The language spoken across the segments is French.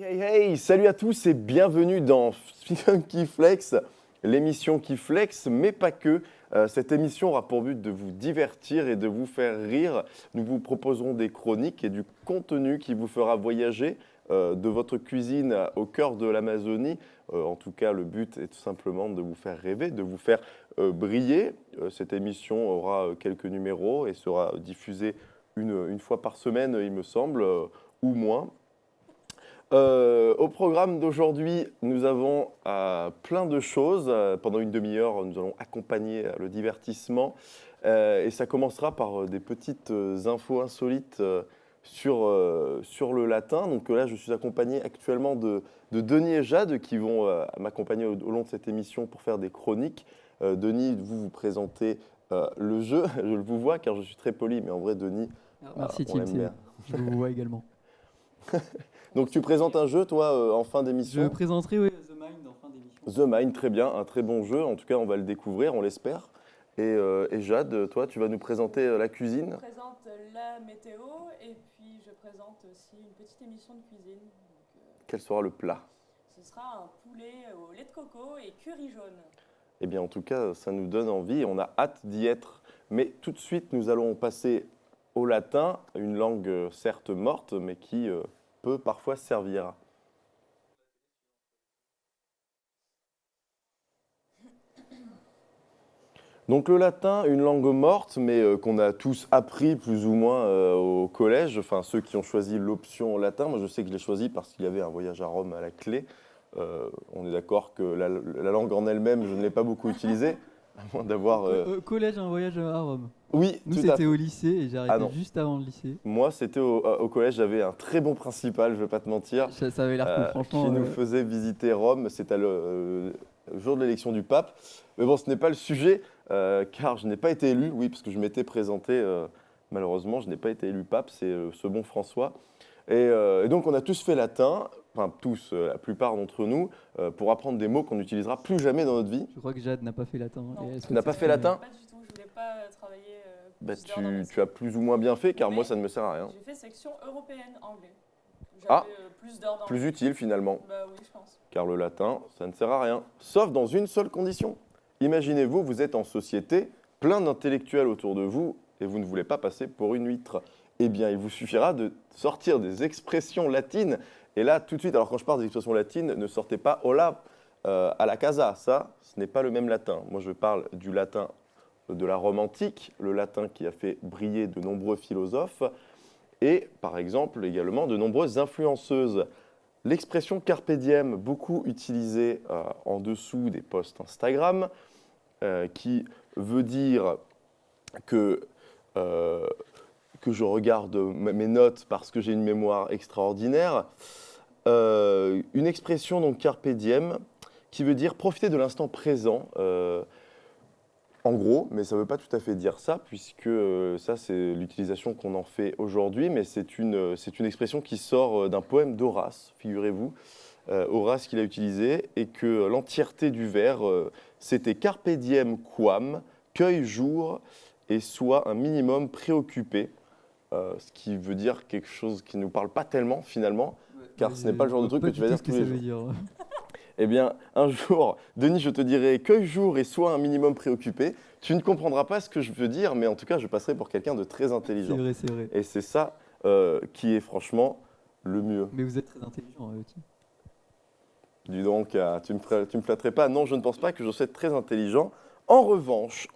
Hey, hey, salut à tous et bienvenue dans Funky Flex, l'émission qui flex, mais pas que. Cette émission aura pour but de vous divertir et de vous faire rire. Nous vous proposerons des chroniques et du contenu qui vous fera voyager de votre cuisine au cœur de l'Amazonie. En tout cas, le but est tout simplement de vous faire rêver, de vous faire briller. Cette émission aura quelques numéros et sera diffusée une fois par semaine, il me semble, ou moins. Au programme d'aujourd'hui, nous avons plein de choses. Pendant une demi-heure, nous allons accompagner le divertissement. Et ça commencera par des petites infos insolites sur le latin. Donc là, je suis accompagné actuellement de Denis et Jade qui vont m'accompagner au long de cette émission pour faire des chroniques. Denis, vous présentez le jeu. Je vous vois car je suis très poli, mais en vrai, Denis, Merci on Tim, l'aime bien. je vous vois également. Donc tu présentes un jeu, toi, en fin Je d'émission? présenterai oui, The Mind en fin d'émission. The Mind, très bien, un très bon jeu. En tout cas, on va le découvrir, on l'espère. Et Jade, toi, tu vas nous présenter la Je cuisine. présente la météo et puis je présente aussi une petite émission de cuisine. Quel sera le plat? Ce sera un poulet au lait de coco et curry jaune. Eh bien, en tout cas, ça nous donne envie et on a hâte d'y être. Mais tout de suite, nous allons passer au latin, une langue certes morte, mais qui peut parfois servir. Donc le latin, une langue morte, mais qu'on a tous appris plus ou moins au collège. Enfin, ceux qui ont choisi l'option latin, moi je sais que je l'ai choisi parce qu'il y avait un voyage à Rome à la clé. On est d'accord que la langue en elle-même, je ne l'ai pas beaucoup utilisée, à moins d'avoir... Collège, un voyage à Rome. Oui, Nous tout à c'était fait. au lycée et j'ai arrêté non. juste avant le lycée. Moi, c'était au collège, j'avais un très bon principal, je ne vais pas te mentir, Ça avait l'air cool, franchement. qui nous faisait visiter Rome. C'était le jour de l'élection du pape. Mais bon, ce n'est pas le sujet, car je n'ai pas été élu, oui, parce que je m'étais présenté, malheureusement, je n'ai pas été élu pape, c'est ce bon François. Et donc, on a tous fait latin, enfin tous, la plupart d'entre nous, pour apprendre des mots qu'on n'utilisera plus jamais dans notre vie. Je crois que Jade n'a pas fait latin. Non. Et elle Tu souhaite n'as pas fait s'exprimer. latin? Pas du tout, je voulais pas travailler Bah, plus d'heures dans ma tu as plus ou moins bien fait, car Mais- moi, ça ne me sert à rien. J'ai fait section européenne anglais. J'avais Ah. plus d'heures dans Plus utile, finalement. Bah oui, je pense. Car le latin, ça ne sert à rien, sauf dans une seule condition. Imaginez-vous, vous êtes en société, plein d'intellectuels autour de vous, et vous ne voulez pas passer pour une huître. Eh bien, il vous suffira de sortir des expressions latines, et là, tout de suite, alors quand je parle des expressions latines, ne sortez pas hola à la casa, ça, ce n'est pas le même latin. Moi, je parle du latin de la Rome antique, le latin qui a fait briller de nombreux philosophes, et par exemple également de nombreuses influenceuses. L'expression carpe diem, beaucoup utilisée en dessous des posts Instagram, qui veut dire que, que je regarde mes notes parce que j'ai une mémoire extraordinaire. Une expression, donc carpe diem, qui veut dire profiter de l'instant présent. En gros, mais ça ne veut pas tout à fait dire ça, puisque ça, c'est l'utilisation qu'on en fait aujourd'hui, mais c'est une expression qui sort d'un poème d'Horace, figurez-vous. Horace qui l'a utilisé, et que l'entièreté du vers, c'était Carpe diem quam, cueille jour, et sois un minimum préoccupé, ce qui veut dire quelque chose qui ne nous parle pas tellement, finalement, car ce n'est pas le genre de truc que tu vas dire tous les jours. Eh bien, un jour, Denis, je te dirai cueille jour et sois un minimum préoccupé. Tu ne comprendras pas ce que je veux dire, mais en tout cas, je passerai pour quelqu'un de très intelligent. C'est vrai, c'est vrai. Et c'est ça qui est franchement le mieux. Mais vous êtes très intelligent, Tim. Dis donc, tu me flatterais pas? Non, je ne pense pas que je sois très intelligent. En revanche,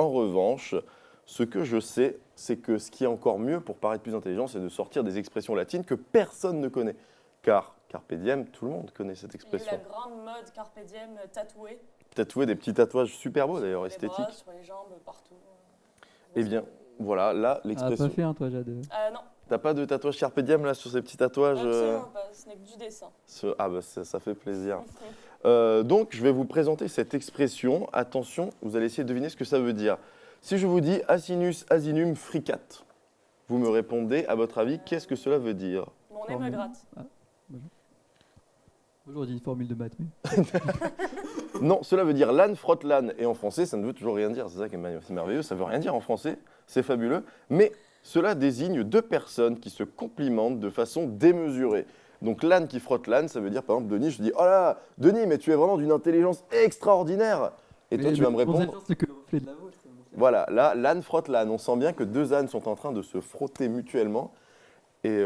ce que je sais, c'est que ce qui est encore mieux pour paraître plus intelligent, c'est de sortir des expressions latines que personne ne connaît. Car carpe diem, tout le monde connaît cette Il y a eu expression. la grande mode carpe diem tatouée. Tatouer des petits tatouages super beaux d'ailleurs, Sur les bras, esthétiques. sur les jambes, partout. Eh bien, voilà, là, Ah, l'expression. pas fait, hein, toi, Jade. Non, T'as pas de tatouage carpe diem là sur ces petits tatouages absolument pas. Ce n'est que du dessin. Ah bah ça fait plaisir. Donc je vais vous présenter cette expression. Attention, vous allez essayer de deviner ce que ça veut dire. Si je vous dis asinus asinum fricat, vous me répondez, à votre avis, qu'est-ce que cela veut dire? Mon nez me gratte. Ah, bonjour. J'aurais dit une formule de maths, mais... Non, cela veut dire l'âne frotte l'âne. Et en français, ça ne veut toujours rien dire. C'est ça qui est merveilleux, ça veut rien dire en français. C'est fabuleux. Mais cela désigne deux personnes qui se complimentent de façon démesurée. Donc l'âne qui frotte l'âne, ça veut dire par exemple Denis, je dis oh là, Denis, mais tu es vraiment d'une intelligence extraordinaire. Et toi, tu vas me répondre. C'est que le reflet de la vôtre. Voilà, là, l'âne frotte l'âne. On sent bien que deux ânes sont en train de se frotter mutuellement. Et,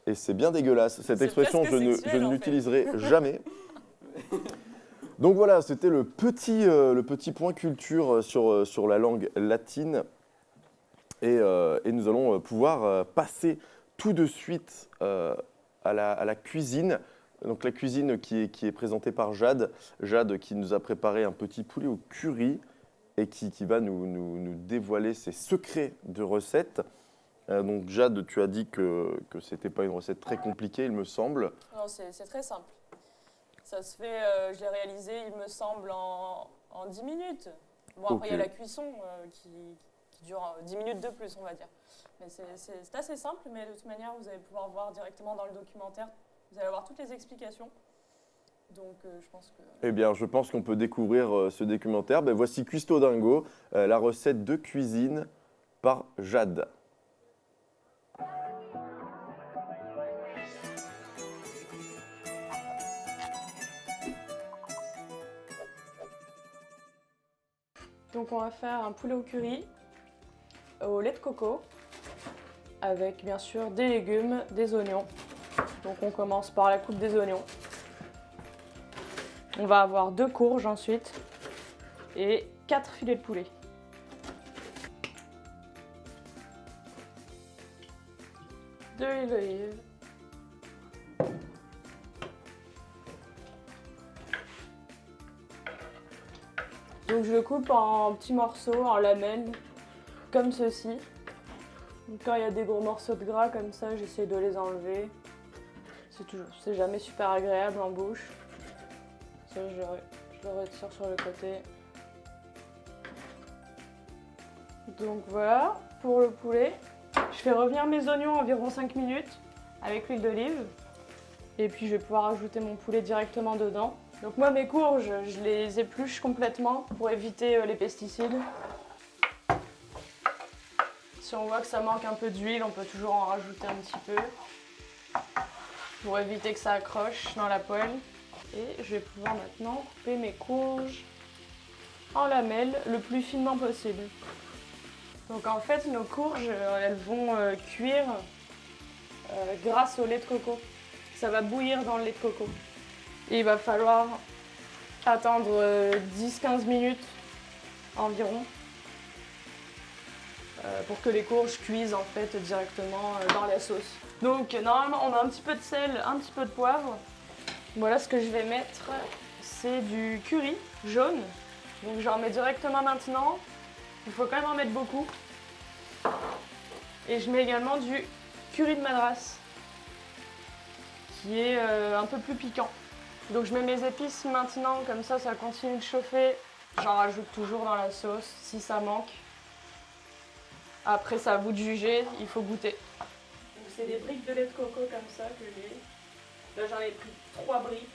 et c'est bien dégueulasse. Cette C'est expression, presque je sexuel, ne en fait. l'utiliserai jamais. Donc voilà, c'était le petit point culture sur la langue latine. Et nous allons pouvoir passer tout de suite à la cuisine. Donc la cuisine qui est présentée par Jade. Jade qui nous a préparé un petit poulet au curry et qui va nous dévoiler ses secrets de recette. Donc Jade, tu as dit que ce n'était pas une recette très compliquée, il me semble. Non, c'est très simple. Ça se fait, je l'ai réalisé, il me semble, en 10 minutes. Bon, après, il y a Ok. la cuisson qui dure 10 minutes de plus, on va dire. Mais c'est assez simple, mais de toute manière, vous allez pouvoir voir directement dans le documentaire. Vous allez avoir toutes les explications. Donc, je pense que... Eh bien, je pense qu'on peut découvrir ce documentaire. Ben, voici Cuisto Dingo, la recette de cuisine par Jade. Donc, on va faire un poulet au curry, au lait de coco, avec bien sûr des légumes, des oignons. Donc, on commence par la coupe des oignons. On va avoir 2 courges ensuite et 4 filets de poulet. De l'huile d'olive. Donc je le coupe en petits morceaux, en lamelles, comme ceci. Donc quand il y a des gros morceaux de gras comme ça, j'essaie de les enlever. C'est jamais super agréable en bouche. Ça, je le retire sur le côté. Donc voilà, pour le poulet. Je fais revenir mes oignons environ 5 minutes avec l'huile d'olive. Et puis je vais pouvoir ajouter mon poulet directement dedans. Donc moi mes courges, je les épluche complètement pour éviter les pesticides. Si on voit que ça manque un peu d'huile, on peut toujours en rajouter un petit peu pour éviter que ça accroche dans la poêle. Et je vais pouvoir maintenant couper mes courges en lamelles le plus finement possible. Donc en fait nos courges, elles vont cuire grâce au lait de coco. Ça va bouillir dans le lait de coco. Et il va falloir attendre 10-15 minutes environ pour que les courges cuisent en fait directement dans la sauce. Donc normalement on a un petit peu de sel, un petit peu de poivre. Voilà ce que je vais mettre, c'est du curry jaune. Donc j'en mets directement maintenant. Il faut quand même en mettre beaucoup. Et je mets également du curry de madras qui est un peu plus piquant. Donc je mets mes épices maintenant, comme ça continue de chauffer. J'en rajoute toujours dans la sauce si ça manque. Après c'est à vous de juger, il faut goûter. Donc c'est des briques de lait de coco comme ça que j'ai. Là j'en ai pris 3 briques.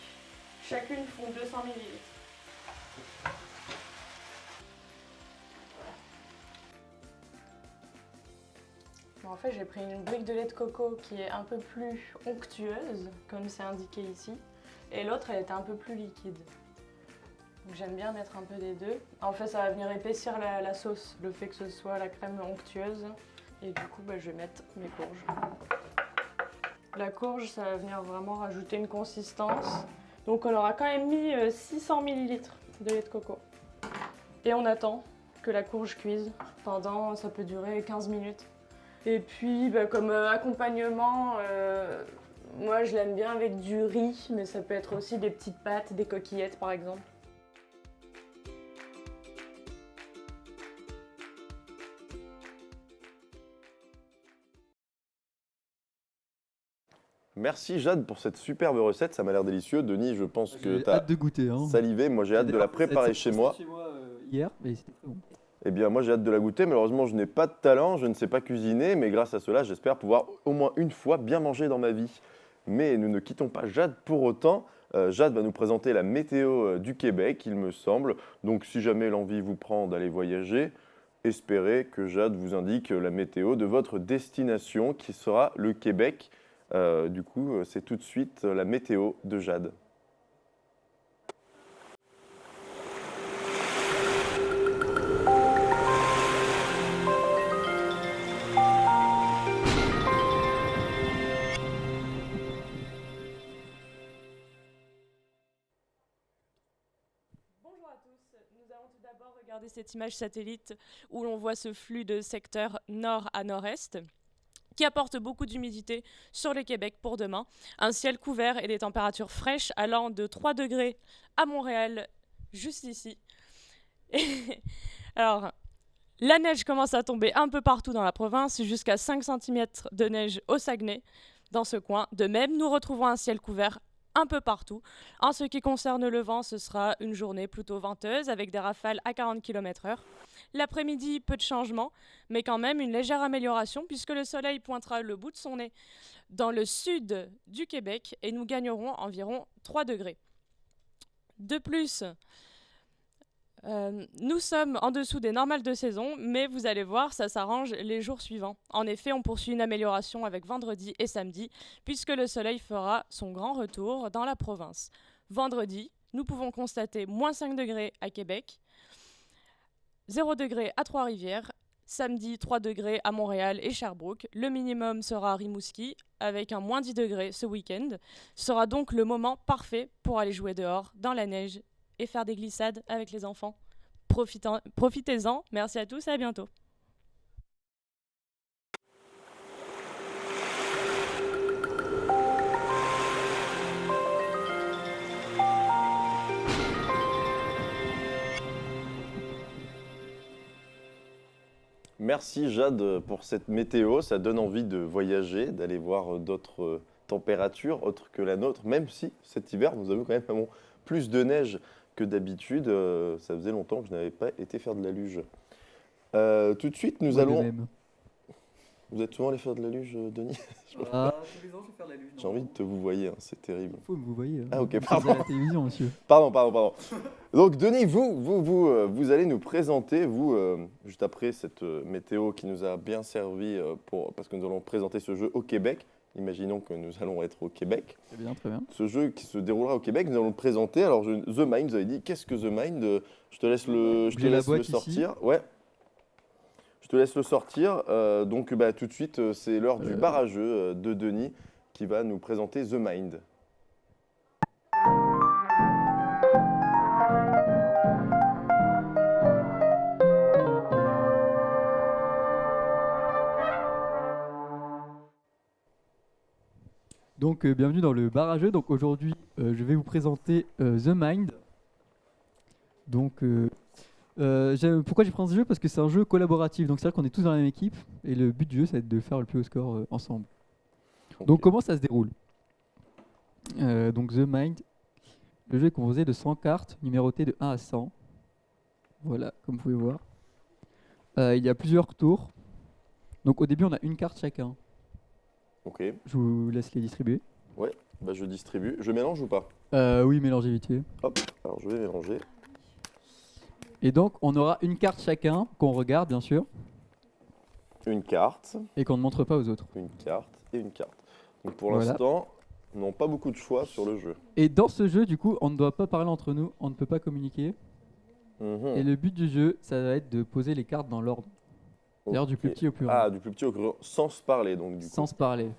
Chacune font 200 ml. En fait j'ai pris une brique de lait de coco qui est un peu plus onctueuse, comme c'est indiqué ici. Et l'autre, elle était un peu plus liquide. Donc j'aime bien mettre un peu des deux. En fait, ça va venir épaissir la sauce, le fait que ce soit la crème onctueuse. Et du coup, je vais mettre mes courges. La courge, ça va venir vraiment rajouter une consistance. Donc on aura quand même mis 600 ml de lait de coco. Et on attend que la courge cuise pendant, ça peut durer 15 minutes. Et puis, comme accompagnement, moi, je l'aime bien avec du riz, mais ça peut être aussi des petites pâtes, des coquillettes par exemple. Merci Jade pour cette superbe recette, ça m'a l'air délicieux. Denis, je pense que J'ai tu as hâte de goûter. Hein. salivé, moi j'ai hâte de la préparer chez moi. Hier, mais c'était très bon. Eh bien, moi j'ai hâte de la goûter. Malheureusement, je n'ai pas de talent, je ne sais pas cuisiner, mais grâce à cela, j'espère pouvoir au moins une fois bien manger dans ma vie. Mais nous ne quittons pas Jade pour autant. Jade va nous présenter la météo du Québec, il me semble. Donc, si jamais l'envie vous prend d'aller voyager, espérez que Jade vous indique la météo de votre destination, qui sera le Québec. Du coup, c'est tout de suite la météo de Jade. Bonjour à tous, nous allons tout d'abord regarder cette image satellite où l'on voit ce flux de secteur nord à nord-est qui apporte beaucoup d'humidité sur le Québec pour demain. Un ciel couvert et des températures fraîches allant de 3 degrés à Montréal, juste ici. Alors, la neige commence à tomber un peu partout dans la province, jusqu'à 5 cm de neige au Saguenay, dans ce coin. De même, nous retrouvons un ciel couvert un peu partout. En ce qui concerne le vent, ce sera une journée plutôt venteuse, avec des rafales à 40 km/h. L'après-midi, peu de changements, mais quand même une légère amélioration, puisque le soleil pointera le bout de son nez dans le sud du Québec, et nous gagnerons environ 3 degrés. De plus, nous sommes en dessous des normales de saison, mais vous allez voir, ça s'arrange les jours suivants. En effet, on poursuit une amélioration avec vendredi et samedi, puisque le soleil fera son grand retour dans la province. Vendredi, nous pouvons constater moins 5 degrés à Québec, 0 degrés à Trois-Rivières, samedi 3 degrés à Montréal et Sherbrooke. Le minimum sera à Rimouski, avec un moins 10 degrés ce week-end. Ce sera donc le moment parfait pour aller jouer dehors, dans la neige, et faire des glissades avec les enfants. Profitez-en, merci à tous et à bientôt. Merci Jade pour cette météo, ça donne envie de voyager, d'aller voir d'autres températures autres que la nôtre, même si cet hiver nous avons quand même plus de neige que d'habitude. Ça faisait longtemps que je n'avais pas été faire de la luge. Tout de suite, nous Moi de allons... même. Vous êtes souvent allé faire de la luge, Denis? Ah, tous les ans, je vais faire de la luge. J'ai envie de te vous voyer, hein, c'est terrible. Faut que vous voyez. Ah, ok, Vous pardon. êtes à la télévision, monsieur. Pardon. Donc Denis, vous allez nous présenter, juste après cette météo qui nous a bien servi parce que nous allons présenter ce jeu au Québec. Imaginons que nous allons être au Québec. Très bien, très bien. Ce jeu qui se déroulera au Québec, nous allons le présenter. Alors The Mind, vous avez dit, qu'est-ce que The Mind? Je te laisse J'ai la boîte ici. sortir. Ouais. Je te laisse le sortir. Donc tout de suite, c'est l'heure du barrageux de Denis qui va nous présenter The Mind. Donc, bienvenue dans le barrageux. Donc, aujourd'hui, je vais vous présenter The Mind. Donc, pourquoi j'ai pris ce jeu? Parce que c'est un jeu collaboratif. Donc, c'est-à-dire qu'on est tous dans la même équipe. Et le but du jeu, ça va être de faire le plus haut score ensemble. Ok. Donc, comment ça se déroule? Donc, The Mind, le jeu est composé de 100 cartes numérotées de 1 à 100. Voilà, comme vous pouvez voir. Il y a plusieurs tours. Donc, au début, on a une carte chacun. Ok, Je vous laisse les distribuer. je distribue. Je mélange ou pas? Oui, mélangez vite fait. Hop, alors je vais mélanger. Et donc, on aura une carte chacun qu'on regarde, bien sûr, Une carte, et qu'on ne montre pas aux autres. une carte et une carte. Donc pour Voilà. l'instant, nous n'avons pas beaucoup de choix sur le jeu. Et dans ce jeu, du coup, on ne doit pas parler entre nous, on ne peut pas communiquer. Mhm. Et le but du jeu, ça va être de poser les cartes dans l'ordre. C'est-à-dire du plus Ok. petit au plus grand, Ah, du plus petit au plus grand, sans se parler, donc du sans coup. se parler.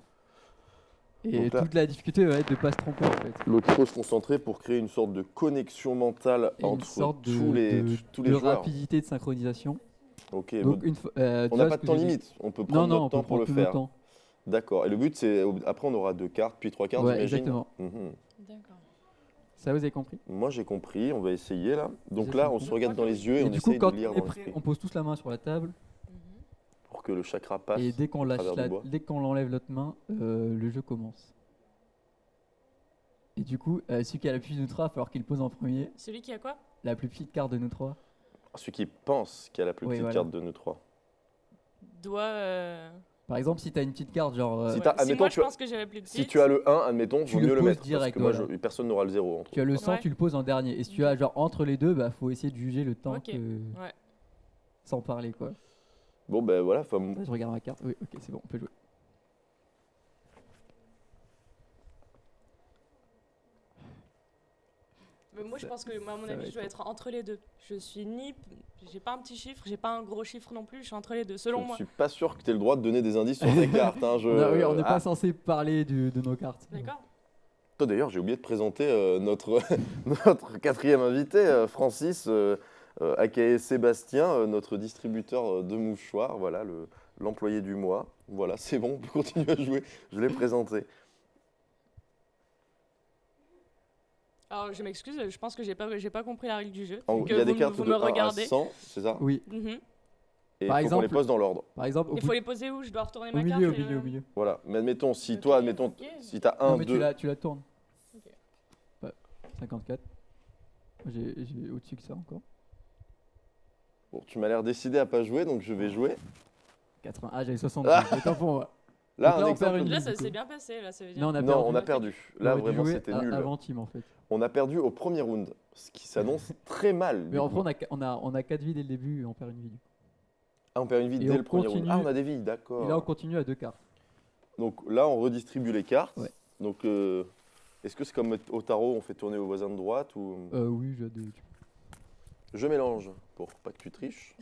Et Donc là- toute la difficulté va être de ne pas se tromper, en fait. Donc il faut se concentrer pour créer une sorte de connexion mentale Et une entre sorte tous les de joueurs. rapidité de synchronisation. Ok, Donc, bon, on on n'a pas de temps limite, on peut prendre notre on peut temps pour le prendre tout notre faire. temps. D'accord, et le but c'est, après on aura 2 cartes, puis 3 cartes, Ouais, j'imagine. exactement. Mhm. D'accord. Ça, vous avez compris? Moi j'ai compris, on va essayer là. Donc J'ai là, compris. on se regarde dans les yeux et Et on du coup, essaye quand de lire on est dans prêt, l'esprit on pose tous la main sur la table. pour que le chakra passe. Et dès qu'on lâche travers du bois. dès qu'on enlève notre main, le jeu commence. Et du coup, celui qui a la plus petite de nous trois, il va falloir qu'il pose en premier Celui qui a quoi? la plus petite carte de nous trois. Celui qui pense qu'il a la plus Oui, petite voilà. carte de nous trois. Doit. Par exemple, si tu as une petite carte, genre Si Ouais. t'as- Si admettons, moi tu je as- pense que j'avais plus de Si tu as le 1, admettons, Tu vaut le mieux le poses mettre. direct, parce que voilà. moi, personne n'aura le 0 entre tu as le 100, Ouais. tu le poses en dernier. Et si tu as genre entre les deux, bah faut essayer de juger le temps Ok. que... Ouais. sans parler quoi. Bon, ben voilà. Je regarde ma carte. Oui, ok, c'est bon, on peut jouer. Mais moi, je Ça- pense que, à mon ça avis, va je dois être- être entre les deux. Je suis ni. J'ai pas un petit chiffre, j'ai pas un gros chiffre non plus, je suis entre les deux, Je selon ne moi. suis pas sûr que tu aies le droit de donner des indices sur tes cartes. Hein, Oui, on n'est Ah, pas censé parler de nos cartes. D'accord? toi, d'ailleurs, j'ai oublié de présenter notre, notre quatrième invité, Francis, aka Sébastien, notre distributeur de mouchoirs, voilà, l'employé du mois. Voilà, c'est bon, on peut continuer à jouer. Je l'ai présenté. Alors, je m'excuse, je pense que j'ai pas compris la règle du jeu. Il Vu y a que des cartes vous de me 1 à regardez. 100, c'est ça? Oui, Mhm. Et il Par faut qu'on les exemple- pose dans l'ordre. par exemple, Il faut les poser où? Je dois retourner au ma carte milieu, au et, milieu, au milieu. Voilà, mais admettons, si Ok, toi, admettons, ok. si tu as Non, 1, mais 2, tu la tournes. Ok. Ouais, 54. Moi, j'ai au-dessus que ça encore. bon, tu m'as l'air décidé à pas jouer, donc je vais jouer. 80. Ah, j'avais 60. C'est temps pour moi. Là, Donc là, un on perd exemple. une Là, vie, ça du coup. s'est bien passé, là, ça veut dire. Non, on a Non, perdu. on a perdu. Là, On aurait dû vraiment, jouer c'était à- nul. avant team, en fait. On a perdu au premier round, ce qui s'annonce très mal. Mais du en coup. fait, on a 4 vies dès le début et on perd une vie. Du coup. Ah, on perd une vie Et dès on le premier round. continue. Ah, on a des vies, Et là, on d'accord. continue à 2 cartes. Donc là, on redistribue les cartes. Ouais. Donc, est-ce que c'est comme au tarot, on fait tourner au voisin de droite ou Oui, j'ai des. je mélange pour pas que tu triches?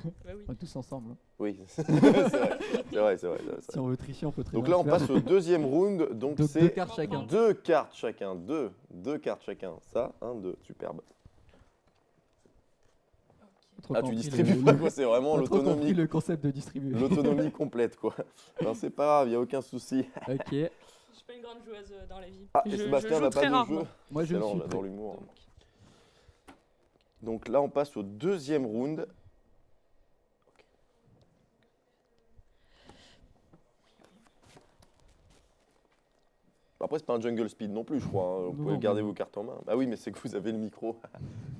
Bah oui. On est tous ensemble. Hein. Oui, c'est vrai. C'est vrai. Si on veut tricher, on peut très Donc bien là, on le faire. passe au deuxième round. Donc Donc, c'est 2 cartes chacun. deux cartes chacun. Deux cartes chacun. Ça, 1, 2. Superbe. Trop Ah, tu compris distribues le- pas, quoi. C'est vraiment T'as trop compris l'autonomie. le concept de distribuer. L'autonomie complète, quoi. Alors, c'est pas grave, il n'y a aucun souci. Ok. Je suis pas une grande joueuse dans la vie. Ah, je, et je Sébastien joue n'a très pas de rarement. jeu. Moi, je le Excellent, suis. j'adore l'humour. Donc, Donc là, on passe au deuxième round. Après, c'est pas un jungle speed non plus, je crois. Hein. Vous Non, pouvez mais- garder vos cartes en main. Ah oui, mais c'est que vous avez le micro.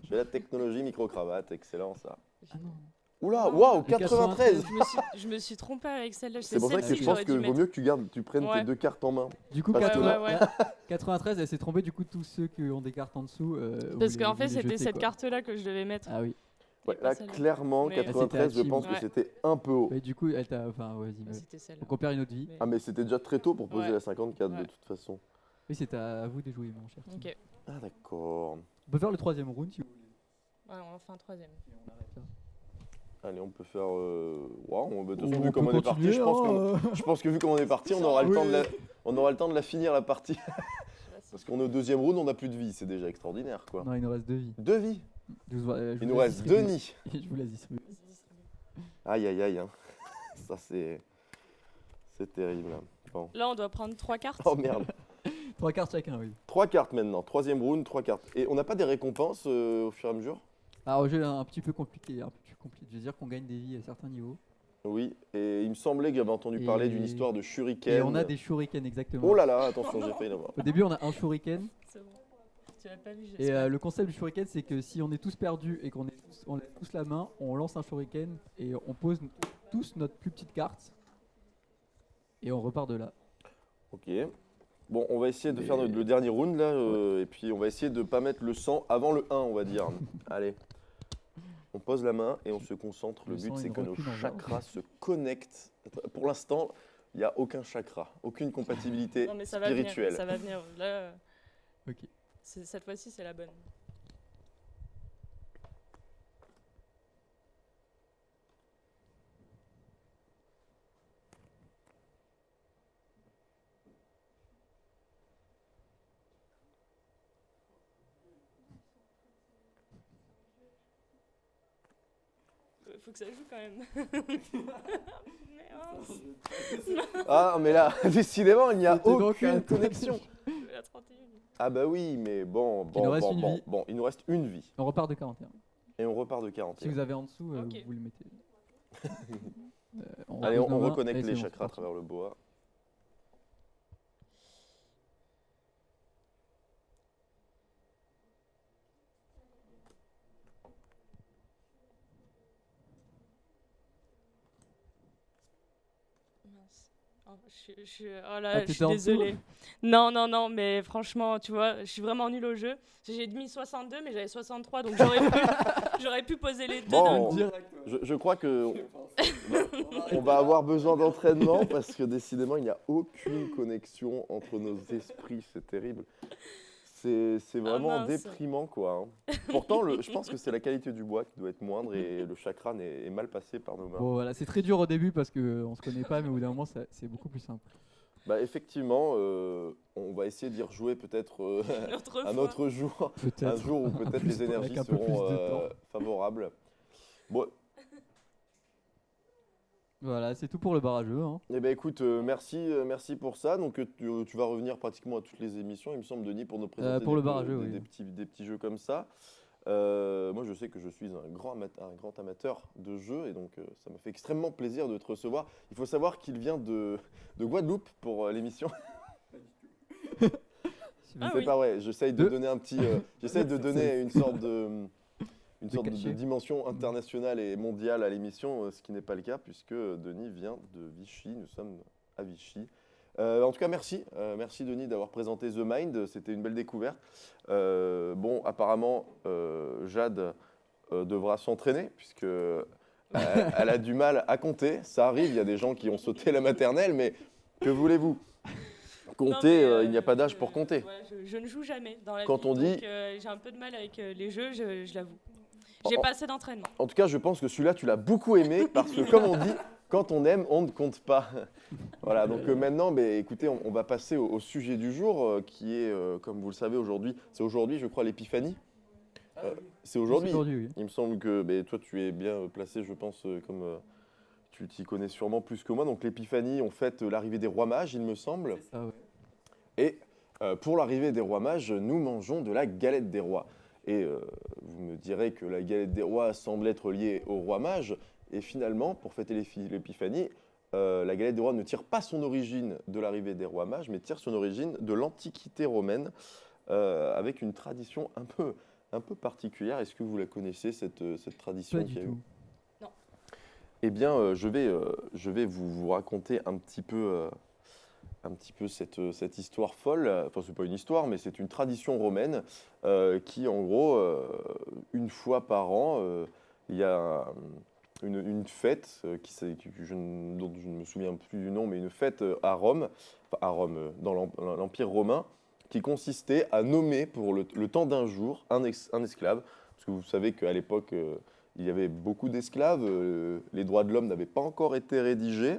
J'ai la technologie micro-cravate, excellent ça. Ah non. Oula, Non. waouh, Le 93. je me suis trompée avec celle-là. C'est pour ça que celle-ci je pense j'aurais que dû vaut mettre. mieux que tu prennes tes Ouais. deux cartes en main. Du coup, Parce que là- Ouais. 93, elle s'est trompée. Du coup, tous ceux qui ont des cartes en dessous. Parce vous qu'en les- fait, vous les c'était jetez, cette quoi. carte-là que je devais mettre. Ah oui. Ouais, pas là, celle-là. clairement, Mais- 93, je C'était pense que Ouais. c'était un peu haut. Mais du coup, elle t'a. Enfin, vas-y. Bah, mais- c'était celle-là. Donc, on perd une autre vie. Mais- Ah, mais c'était déjà très tôt pour poser Ouais. la 54 de Ouais. toute façon. Oui, c'est à vous de jouer, mon cher. Tim. Ok. Ah, d'accord. On peut faire le troisième round si vous voulez. Ouais, on en fait un troisième. Et on arrête là. Allez, on peut faire. Waouh, de toute façon, On vu peut comment on est parti, continuer, je pense, hein, je pense que vu comment on est parti, on aura le Oui. temps de on aura le temps de la finir la partie. Je sais pas si- Parce qu'on est au deuxième round, on n'a plus de vie, c'est déjà extraordinaire quoi. Non, il nous reste 2 vies. 2 vies. Je vous- je Il vous nous laisse reste 2 distribuer. nids. Je vous laisse distribuer. Vas-y, distribue. Aïe aïe aïe. Hein. Ça c'est. C'est terrible. Bon. Là, on doit prendre 3 cartes. Oh merde. 3 cartes chacun, oui. 3 cartes maintenant. Troisième round, 3 cartes. Et on n'a pas des récompenses au fur et à mesure? Alors, le jeu est un petit peu compliqué. Un peu plus compliqué. Je veux dire qu'on gagne des vies à certains niveaux. Oui. Et il me semblait que j'avais entendu parler Et- d'une histoire de shuriken. Et on a des shurikens, exactement. Oh là là, attention, j'ai failli l'avoir. Au début, on a un shuriken. C'est bon. Tu l'as pas vu, Et j'espère. le concept du shuriken, c'est que si on est tous perdus et on lève tous la main, on lance un shuriken et on pose tous notre plus petite carte. Et on repart de là. Ok. Bon, on va essayer de Mais- faire le dernier round là, et puis on va essayer de pas mettre le 100 avant le 1, on va dire. Allez. On pose la main et on se concentre. Le Le but, sang, c'est il que nos recule en bas. chakras se connectent. Pour l'instant, il n'y a aucun chakra, aucune compatibilité Non, mais ça va venir. spirituelle. Ça va venir. Là, Ok. cette fois-ci, c'est la bonne. Faut que ça joue quand même. Merde. Ah, mais là, décidément, il n'y a C'était donc aucune un- connexion. La 31. Ah bah oui, mais bon, Il nous bon, reste bon, une bon, vie. bon, il nous reste une vie. On repart de 41. Et on repart de 40. Si vous avez en dessous, Ok. vous le mettez. Allez, repose on nos mains. reconnecte Allez, les c'est bon, chakras à c'est parti. travers le bois. Mince. Oh, oh là, Ah, je t'étais suis en dessous désolée. Non, mais franchement, tu vois, je suis vraiment nulle au jeu. J'ai mis 62, mais j'avais 63, donc j'aurais pu poser les deux d'un Bon, coup. je crois que on va avoir besoin d'entraînement parce que décidément, il n'y a aucune connexion entre nos esprits. C'est terrible. C'est vraiment mince. déprimant, quoi. Hein. Pourtant, je pense que c'est la qualité du bois qui doit être moindre et le chakra est mal passé par nos mains. Bon, voilà, c'est très dur au début parce qu'on se connaît pas, mais au bout d'un moment, c'est beaucoup plus simple. Bah, effectivement, on va essayer d'y rejouer peut-être Une autre un fois. autre jour. Un Peut-être. jour où peut-être les énergies Avec un peu plus seront de temps. favorables. Bon, Voilà, c'est tout pour le barrageux. Hein. eh ben écoute, merci pour ça. Donc tu vas revenir pratiquement à toutes les émissions, il me semble, Denis, pour nous présenter Pour le barrageux, oui. des petits jeux comme ça. Moi, je sais que je suis un grand amateur de jeux et donc ça me fait extrêmement plaisir de te recevoir. Il faut savoir qu'il vient de Guadeloupe pour l'émission. Ah C'est oui. pas vrai, j'essaye de De- donner j'essaye de donner une sorte de cachet. dimension internationale et mondiale à l'émission, ce qui n'est pas le cas puisque Denis vient de Vichy, nous sommes à Vichy. En tout cas, merci Denis d'avoir présenté The Mind, c'était une belle découverte. Bon, apparemment, Jade devra s'entraîner puisque elle a du mal à compter. Ça arrive, il y a des gens qui ont sauté la maternelle, mais que voulez-vous? Non, Compter, mais, il n'y a pas d'âge pour compter. Ouais, je ne joue jamais dans la Quand vie. on dit- donc, j'ai un peu de mal avec les jeux, je l'avoue. J'ai Oh. pas assez d'entraînement. En tout cas, je pense que celui-là, tu l'as beaucoup aimé parce que, comme on dit, quand on aime, on ne compte pas. Voilà, donc maintenant, écoutez, on va passer au sujet du jour qui est, comme vous le savez, aujourd'hui, c'est aujourd'hui, je crois, l'épiphanie. C'est aujourd'hui. Oui. Il me semble que toi, tu es bien placé, je pense, comme tu t'y connais sûrement plus que moi. Donc, l'épiphanie, on fête l'arrivée des rois mages, il me semble. Ah ouais. Et pour l'arrivée des rois mages, nous mangeons de la galette des rois. Et vous me direz que la galette des rois semble être liée aux rois mages. Et finalement, pour fêter l'épiphanie, la galette des rois ne tire pas son origine de l'arrivée des rois mages, mais tire son origine de l'Antiquité romaine, avec une tradition un peu particulière. Est-ce que vous la connaissez, cette tradition Pas qu'il du y a eu? tout. Eh bien, je vais vous raconter un petit peu cette histoire folle. Enfin, c'est pas une histoire, mais c'est une tradition romaine qui, en gros, une fois par an, il y a une fête dont je ne me souviens plus du nom, mais une fête à Rome, dans l'Empire romain, qui consistait à nommer pour le temps d'un jour un esclave. Parce que vous savez qu'à l'époque, il y avait beaucoup d'esclaves, les droits de l'homme n'avaient pas encore été rédigés,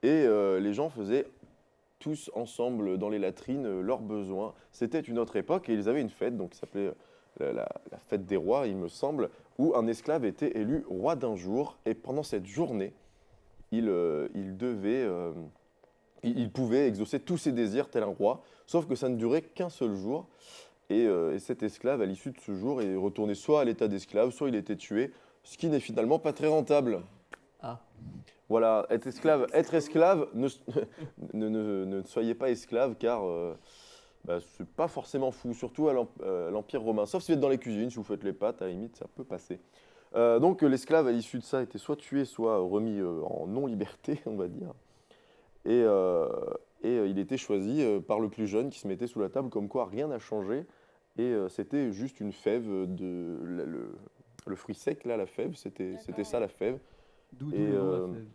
et les gens faisaient tous ensemble dans les latrines leurs besoins. C'était une autre époque et ils avaient une fête donc qui s'appelait la fête des rois, il me semble, où un esclave était élu roi d'un jour et pendant cette journée, il pouvait exaucer tous ses désirs tel un roi, sauf que ça ne durait qu'un seul jour. Et cet esclave, à l'issue de ce jour, est retourné soit à l'état d'esclave, soit il était tué, ce qui n'est finalement pas très rentable. Ah. Voilà, être esclave, ne soyez pas esclave car c'est pas forcément fou, surtout à l'Empire romain. Sauf si vous êtes dans les cuisines, si vous faites les pâtes, à la limite, ça peut passer. Donc l'esclave, à l'issue de ça, était soit tué, soit remis en non-liberté, on va dire. Et il était choisi par le plus jeune qui se mettait sous la table, comme quoi rien n'a changé. Et c'était juste une fève, le fruit sec, là, la fève, c'était ça la fève. D'où Et, le nom, la fève.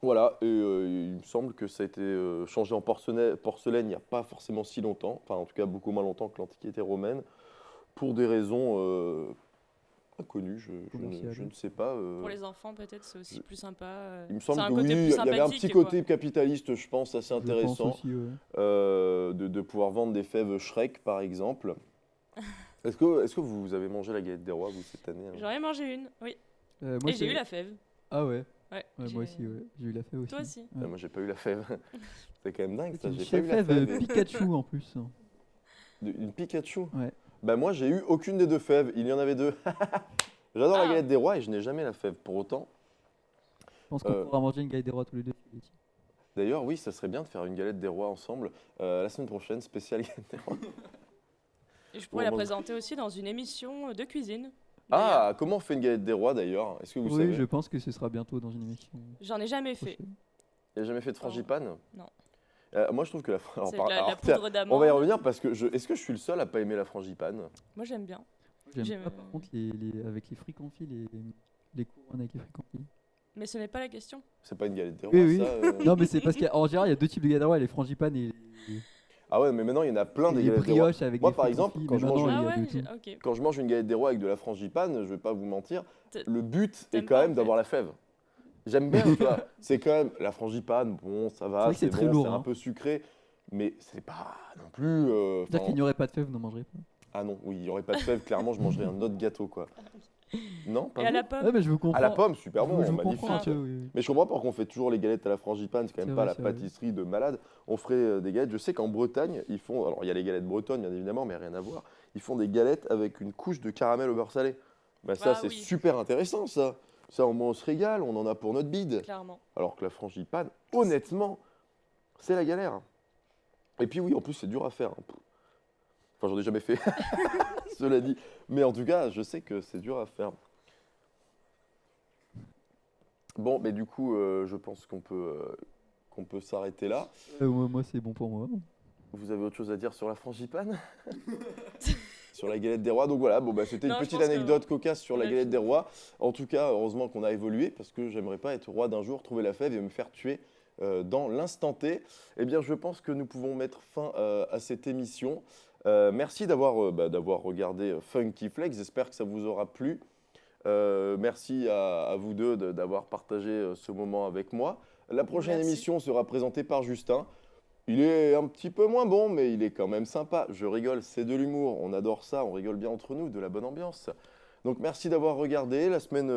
Voilà, et il me semble que ça a été changé en porcelaine il n'y a pas forcément si longtemps, enfin en tout cas beaucoup moins longtemps que l'Antiquité romaine, pour des raisons inconnues, je ne sais pas. Pour les enfants, peut-être, c'est aussi plus sympa. Il me c'est semble un que côté oui, plus il y avait un sympathique, petit quoi. côté capitaliste, je pense, assez Je pense intéressant, aussi, ouais. de pouvoir vendre des fèves Shrek par exemple. Est-ce que vous avez mangé la galette des rois, vous, cette année? Hein J'en ai mangé une, oui. Moi, Et j'ai eu la fève. Ah ouais. Ouais, Ouais, moi aussi, ouais. J'ai eu la fève aussi. Toi aussi. Ouais. Moi, j'ai pas eu la fève. C'est quand même dingue, ça, C'est une j'ai pas eu la fève fève. Pikachu en plus. Hein. Une Pikachu? Ouais. Bah moi, j'ai eu aucune des deux fèves. Il y en avait deux. J'adore la Ah. galette des rois et je n'ai jamais la fève. Pour autant, Je pense qu'on pourra manger une galette des rois tous les deux. d'ailleurs, oui, ça serait bien de faire une galette des rois ensemble. La semaine prochaine, spéciale galette des rois. Et je pourrais Bon, la bah, présenter aussi dans une émission de cuisine. Ah, comment on fait une galette des rois d'ailleurs? Est-ce que vous Oui, savez? je pense que ce sera bientôt dans une émission J'en ai jamais fait. prochaine. Il n'y a jamais fait de frangipane? Non. Moi, je trouve que alors, C'est de la tiens, poudre on d'amande. va y revenir parce que est-ce que je suis le seul à pas aimer la frangipane? Moi, j'aime bien. J'aime J'aime- pas par contre avec les fruits confits, les couronnes avec les fruits confits. Mais ce n'est pas la question. C'est pas une galette des rois, Oui, oui. ça Non, mais c'est parce qu'en général, il y a deux types de galette des rois, les frangipanes et Ah ouais, mais maintenant, il y en a plein des des galettes des rois. brioches avec Moi, des par fruits exemple, confits, quand mais je mange maintenant, Ah il y a ouais, de tout. ok. Quand je mange une galette des rois avec de la frangipane, je vais pas vous mentir, T- le but est T'aimes quand pas, même en d'avoir fait. la fève. J'aime bien, tu vois. C'est quand même la frangipane, bon, ça C'est va, vrai que c'est c'est très bon, lourd, c'est un hein. peu sucré, mais c'est pas non plus. C'est-à-dire qu'il n'y aurait pas de fèves, vous n'en mangerez pas. Ah non, oui, il n'y aurait pas de fève, clairement, je mangerais un autre gâteau, quoi. Non, pas Et à vous la Ouais, pomme. mais je vous comprends. À la pomme, super bon, Je vous magnifique. comprends un Ah. peu, oui, oui. Mais je comprends pas pourquoi on fait toujours les galettes à la frangipane, c'est quand même C'est pas vrai, la c'est vrai. pâtisserie de malade. On ferait des galettes, je sais qu'en Bretagne, ils font, alors il y a les galettes bretonnes bien évidemment, mais rien à voir, ils font des galettes avec une couche de caramel au beurre salé. Bah ça Ah c'est oui. super intéressant ça. Ça au moins on se régale, on en a pour notre bide. Clairement. Alors que la frangipane, honnêtement, c'est la galère. Et puis oui, en plus c'est dur à faire. Hein. Enfin j'en ai jamais fait, cela dit. Mais en tout cas, je sais que c'est dur à faire. Bon, mais du coup, je pense qu'on peut s'arrêter là. Moi, c'est bon pour moi. Vous avez autre chose à dire sur la frangipane? Sur la galette des rois. Donc voilà, bon, bah, c'était une Non, je petite pense que anecdote cocasse sur on la a galette fini. des rois. En tout cas, heureusement qu'on a évolué parce que j'aimerais pas être roi d'un jour, trouver la fève et me faire tuer dans l'instant T. Eh bien, je pense que nous pouvons mettre fin à cette émission. Merci d'avoir regardé Funky Flex. J'espère que ça vous aura plu. Merci à vous deux d'avoir partagé ce moment avec moi. La prochaine Merci. émission sera présentée par Justin. Il est un petit peu moins bon, mais il est quand même sympa. Je rigole, c'est de l'humour. On adore ça, on rigole bien entre nous, de la bonne ambiance. Donc merci d'avoir regardé. La semaine,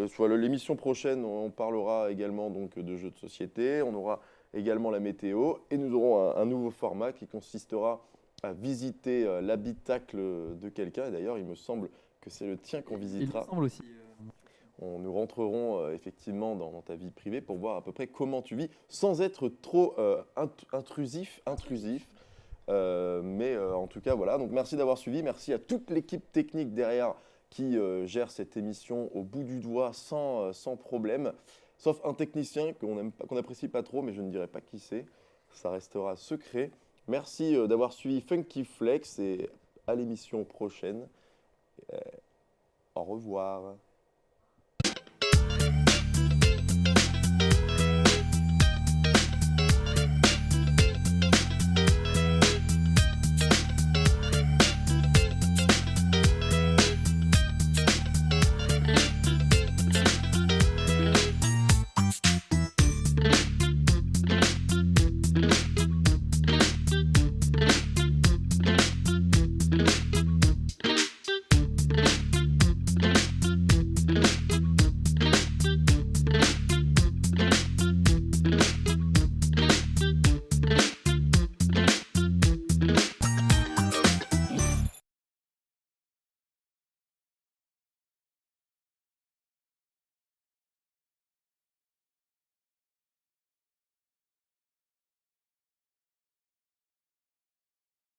soit l'émission prochaine, on parlera également donc de jeux de société. On aura également la météo et nous aurons un nouveau format qui consistera à visiter l'habitacle de quelqu'un. Et d'ailleurs, il me semble que c'est le tien qu'on Il me visitera. semble aussi. Nous rentrerons effectivement dans ta vie privée pour voir à peu près comment tu vis, sans être trop intrusif. Mais en tout cas, voilà. Donc merci d'avoir suivi. Merci à toute l'équipe technique derrière qui gère cette émission au bout du doigt sans problème. Sauf un technicien qu'on n'apprécie pas trop, mais je ne dirai pas qui c'est. Ça restera secret. Merci d'avoir suivi Funky Flex et à l'émission prochaine. Au revoir.